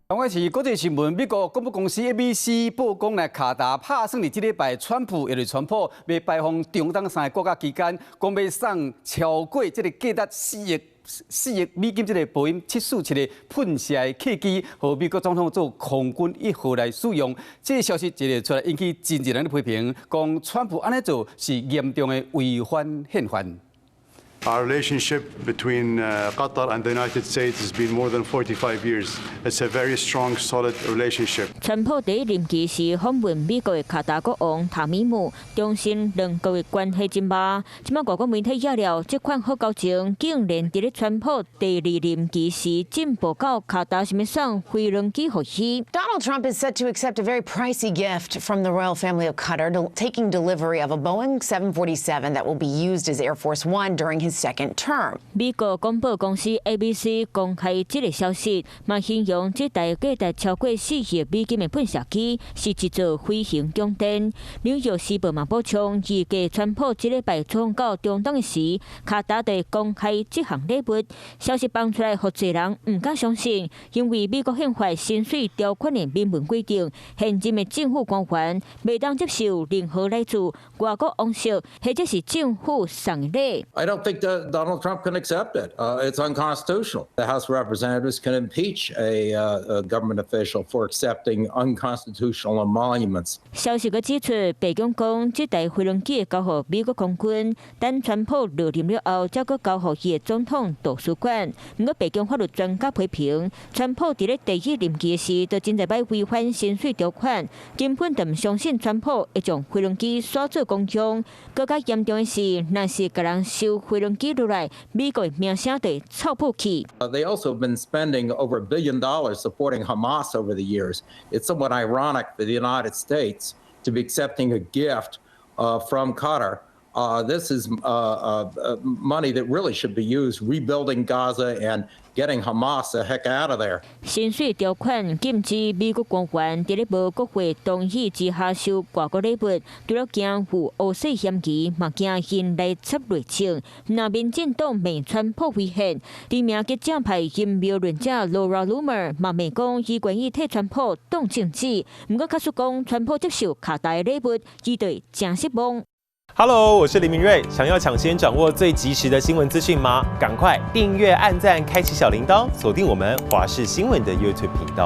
同款是国际新闻，美国广播公司 ABC 报讲呢，卡达拍算伫即礼拜，川普要拜访中东3个国家期间，讲要送超过即个价值4亿美金即个波音747个喷射的客机，和美国总统做空军1号来使用。这个消息一日出来，引起真侪人的批评，讲川普安尼做是严重的违反宪法。 Our relationship between Qatar and the United States has been more than 45 years. It's a very strong, solid relationship. 川普第一任期时访问美国的卡达国王塔米姆，重申两国的关系真密。即摆外国媒体惹了这款好交情，竟然伫咧川普第二任期时进步到卡达是要送飞轮机互伊。Donald Trump is set to accept a very pricey gift from the royal family of Qatar, taking delivery of a Boeing 747 that will be used as Air Force One during his second term. 美国广播公司 ABC 公开这个消息，嘛形容这台价值超过4亿美金的喷射机是一座飞行宫殿。纽约时报嘛补充，预计川普这礼拜出访到中东时，卡达会公开这项礼物。消息放出来，互侪人唔敢相信，因为美国宪法薪水条款的明文规定，现任的政府官员袂当接受任何来自外国王室或者是政府送礼。I don't think that Donald Trump can accept it. It's unconstitutional. The House of Representatives can impeach a government official for accepting unconstitutional emoluments. 消息佮指出，白宫讲，这台飞轮机交予美国空军，等川普落任了后，才佮交予伊的总统图书馆。不过，白宫法律专家批评，川普伫咧第一任期时，就真侪摆违反薪水条款，根本就唔相信川普会将飞轮机耍做公用。更加严重的是，若是甲人收飞轮机落来，美国的名声就臭破去。They also have been spending over $1 billion supporting Hamas over the years. It's somewhat ironic for the United States to be accepting a gift from Qatar. This is money that really should be used rebuilding Gaza and getting Hamas the heck out of there. 薪水条款禁止美国官员伫咧无国会同意之下收外国礼物，除了惊有污水嫌疑，嘛惊因来插内情。那民进党美川破危险，知名嘅正派阴谋论者 Laura Loomer 嘛美讲，伊愿意替川普当政治，不过卡说讲川普接受卡达嘅礼物，伊对真失望。Hello， 我是林明瑞。想要抢先掌握最及时的新闻资讯吗？赶快订阅、按赞、开启小铃铛，锁定我们华视新闻的 YouTube 频道。